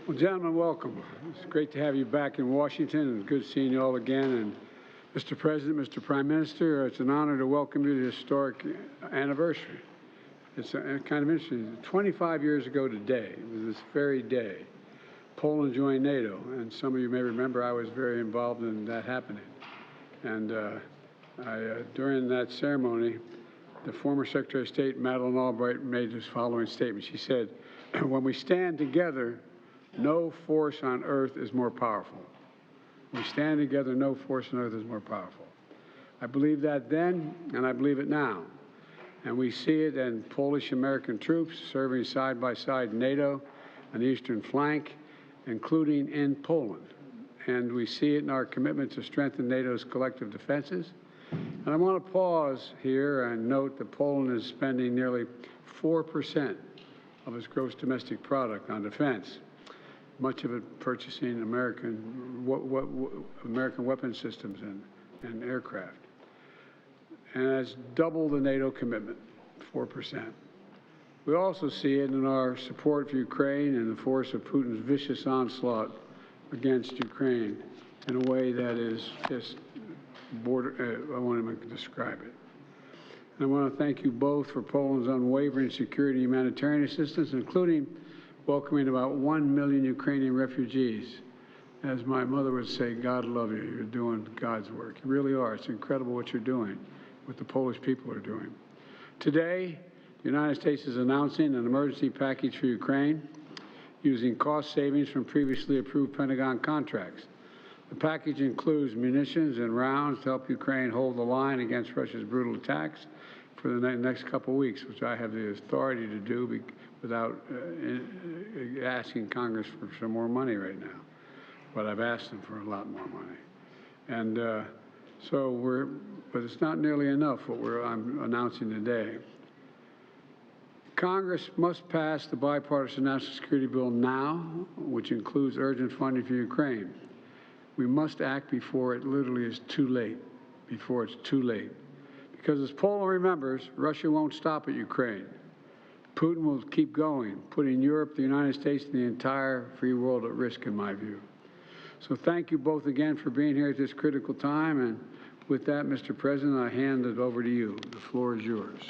Well, gentlemen, welcome. It's great to have you back in Washington, and good seeing you all again. And Mr. President, Mr. Prime Minister, it's an honor to welcome you to the historic anniversary. It's kind of interesting. 25 years ago today, it was this very day, Poland joined NATO, and some of you may remember I was very involved in that happening. And during that ceremony, the former Secretary of State, Madeleine Albright, made this following statement. She said, "When we stand together, no force on earth is more powerful. When we stand together, no force on earth is more powerful." I believe that then, and I believe it now. And we see it in Polish-American troops serving side by side NATO on the eastern flank, including in Poland. And we see it in our commitment to strengthen NATO's collective defenses. And I want to pause here and note that Poland is spending nearly 4% of its gross domestic product on defense, much of it purchasing American weapon systems and aircraft. And that's double the NATO commitment, 4%. We also see it in our support for Ukraine and the force of Putin's vicious onslaught against Ukraine in a way that is just I won't even describe it. And I want to thank you both for Poland's unwavering security and humanitarian assistance, including welcoming about 1 million Ukrainian refugees. As my mother would say, God love you. You're doing God's work. You really are. It's incredible what you're doing, what the Polish people are doing. Today, the United States is announcing an emergency package for Ukraine using cost savings from previously approved Pentagon contracts. The package includes munitions and rounds to help Ukraine hold the line against Russia's brutal attacks for the next couple of weeks, which I have the authority to do without asking Congress for some more money right now. But I've asked them for a lot more money. And but it's not nearly enough what I'm announcing today. Congress must pass the bipartisan national security bill now, which includes urgent funding for Ukraine. We must act before it literally is too late, before it's too late. Because as Poland remembers, Russia won't stop at Ukraine. Putin will keep going, putting Europe, the United States, and the entire free world at risk, in my view. So thank you both again for being here at this critical time. And with that, Mr. President, I hand it over to you. The floor is yours.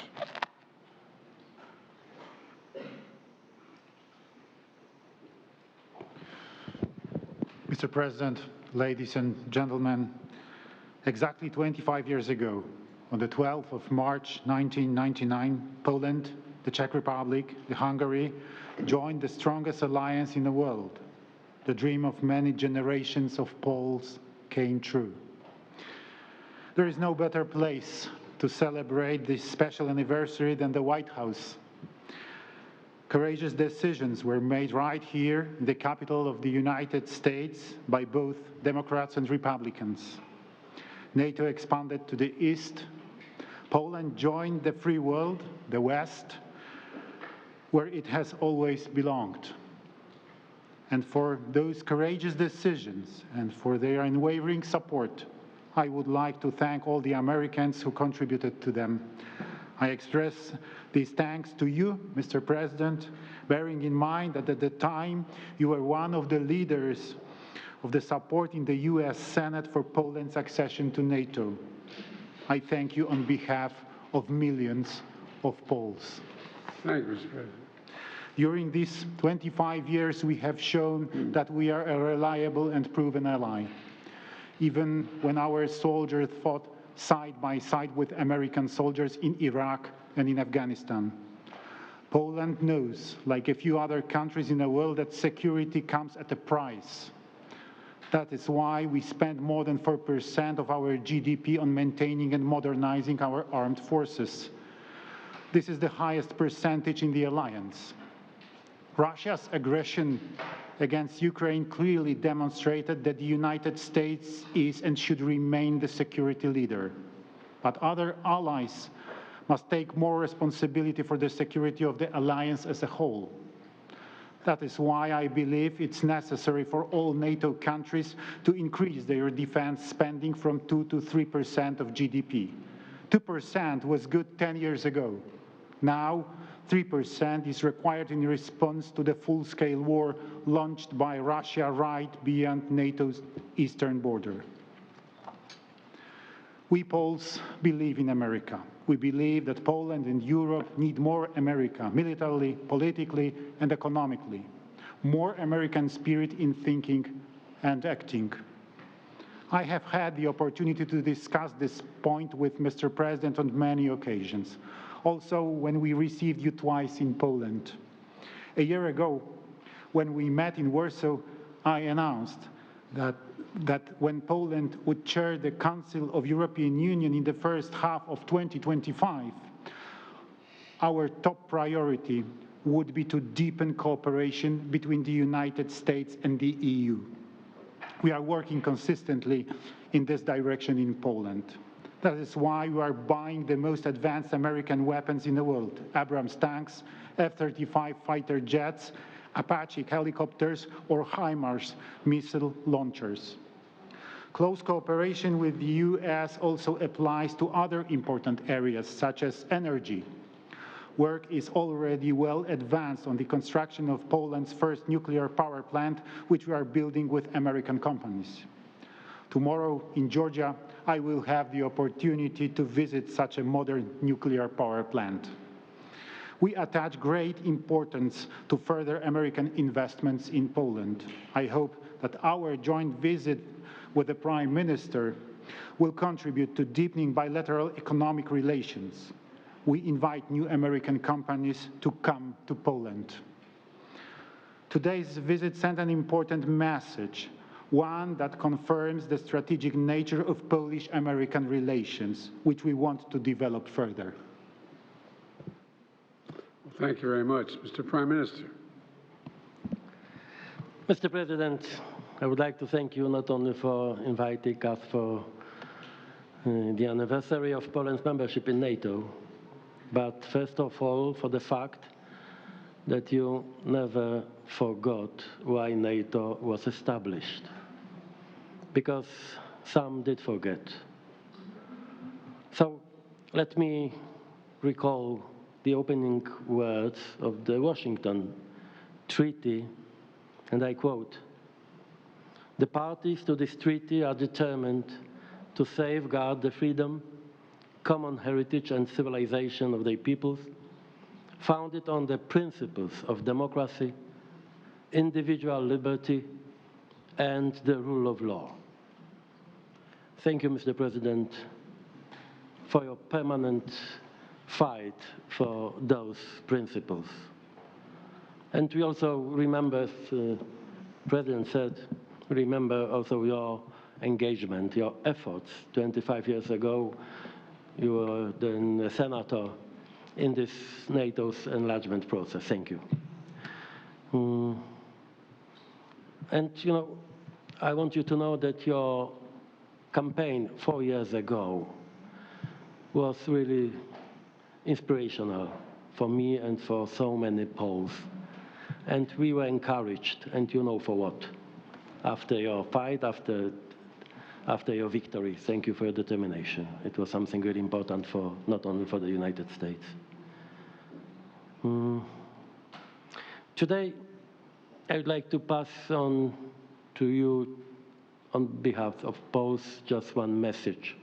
Mr. President, ladies and gentlemen, exactly 25 years ago, on the 12th of March 1999, Poland, the Czech Republic, Hungary joined the strongest alliance in the world. The dream of many generations of Poles came true. There is no better place to celebrate this special anniversary than the White House. Courageous decisions were made right here in the capital of the United States by both Democrats and Republicans. NATO expanded to the east. Poland joined the free world, the West, where it has always belonged. And for those courageous decisions and for their unwavering support, I would like to thank all the Americans who contributed to them. I express these thanks to you, Mr. President, bearing in mind that at the time you were one of the leaders of the support in the US Senate for Poland's accession to NATO. I thank you on behalf of millions of Poles. Thank you, Mr. President. During these 25 years, we have shown that we are a reliable and proven ally. Even when our soldiers fought side by side with American soldiers in Iraq and in Afghanistan. Poland knows, like a few other countries in the world, that security comes at a price. That is why we spend more than 4% of our GDP on maintaining and modernizing our armed forces. This is the highest percentage in the alliance. Russia's aggression against Ukraine clearly demonstrated that the United States is and should remain the security leader. But other allies must take more responsibility for the security of the alliance as a whole. That is why I believe it's necessary for all NATO countries to increase their defense spending from 2 to 3% of GDP. 2% was good 10 years ago. Now, 3% is required in response to the full-scale war launched by Russia right beyond NATO's eastern border. We Poles believe in America. We believe that Poland and Europe need more America, militarily, politically, and economically. More American spirit in thinking and acting. I have had the opportunity to discuss this point with Mr. President on many occasions. Also, when we received you twice in Poland. A year ago, when we met in Warsaw, I announced that when Poland would chair the Council of European Union in the first half of 2025, our top priority would be to deepen cooperation between the United States and the EU. We are working consistently in this direction in Poland. That is why we are buying the most advanced American weapons in the world: Abrams tanks, F-35 fighter jets, Apache helicopters, or HIMARS missile launchers. Close cooperation with the US also applies to other important areas, such as energy. Work is already well advanced on the construction of Poland's first nuclear power plant, which we are building with American companies. Tomorrow in Georgia, I will have the opportunity to visit such a modern nuclear power plant. We attach great importance to further American investments in Poland. I hope that our joint visit with the Prime Minister will contribute to deepening bilateral economic relations. We invite new American companies to come to Poland. Today's visit sent an important message, one that confirms the strategic nature of Polish-American relations, which we want to develop further. Thank you very much. Mr. Prime Minister. Mr. President, I would like to thank you not only for inviting us for the anniversary of Poland's membership in NATO, but first of all for the fact that you never forgot why NATO was established, because some did forget. So let me recall the opening words of the Washington Treaty, and I quote, "The parties to this treaty are determined to safeguard the freedom, common heritage and civilization of their peoples, founded on the principles of democracy, individual liberty, and the rule of law." Thank you, Mr. President, for your permanent fight for those principles. And we also remember, as the President said, remember also your engagement, your efforts. 25 years ago, you were then a senator in this NATO's enlargement process. Thank you. And, you know, I want you to know that your campaign 4 years ago was really inspirational for me and for so many Poles. And we were encouraged, and you know for what. After your fight, after your victory, thank you for your determination. It was something really important for, not only for the United States. Today, I would like to pass on to you, on behalf of Poles, just one message.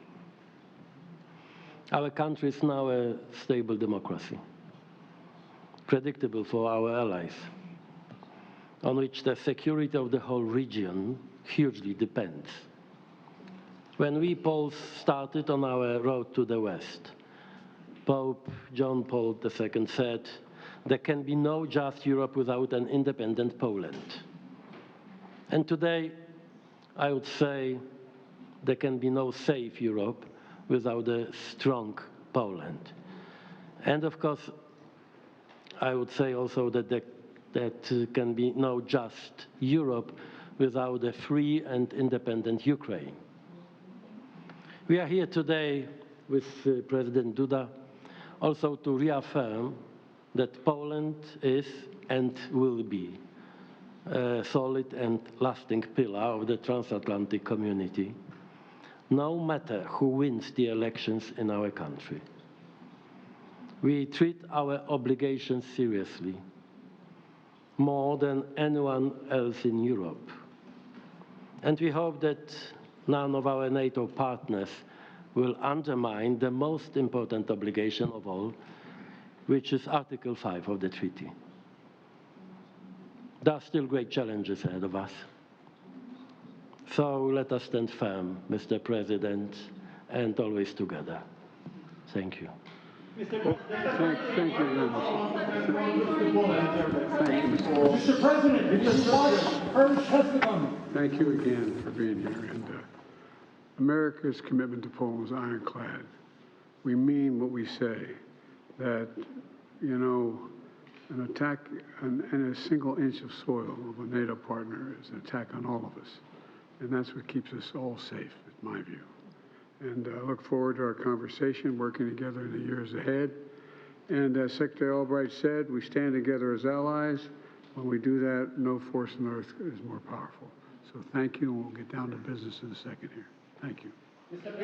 Our country is now a stable democracy, predictable for our allies, on which the security of the whole region hugely depends. When we Poles started on our road to the West, Pope John Paul II said, "There can be no just Europe without an independent Poland." And today, I would say, there can be no safe Europe without a strong Poland. And of course, I would say also that there can be no just Europe without a free and independent Ukraine. We are here today with President Duda also to reaffirm that Poland is and will be a solid and lasting pillar of the transatlantic community, no matter who wins the elections in our country. We treat our obligations seriously, more than anyone else in Europe. And we hope that none of our NATO partners will undermine the most important obligation of all, which is Article 5 of the treaty. There are still great challenges ahead of us. So let us stand firm, Mr. President, and always together. Thank you. Thank you very much. Thank you, Mr. Mr. President, Mr. Marsh, Ernst has begun. Thank you again for being here. And America's commitment to Poland is ironclad. We mean what we say, that, you know, an attack on a single inch of soil of a NATO partner is an attack on all of us. And that's what keeps us all safe, in my view. And I look forward to our conversation, working together in the years ahead. And as Secretary Albright said, we stand together as allies. When we do that, no force on earth is more powerful. So thank you, and we'll get down to business in a second here. Thank you.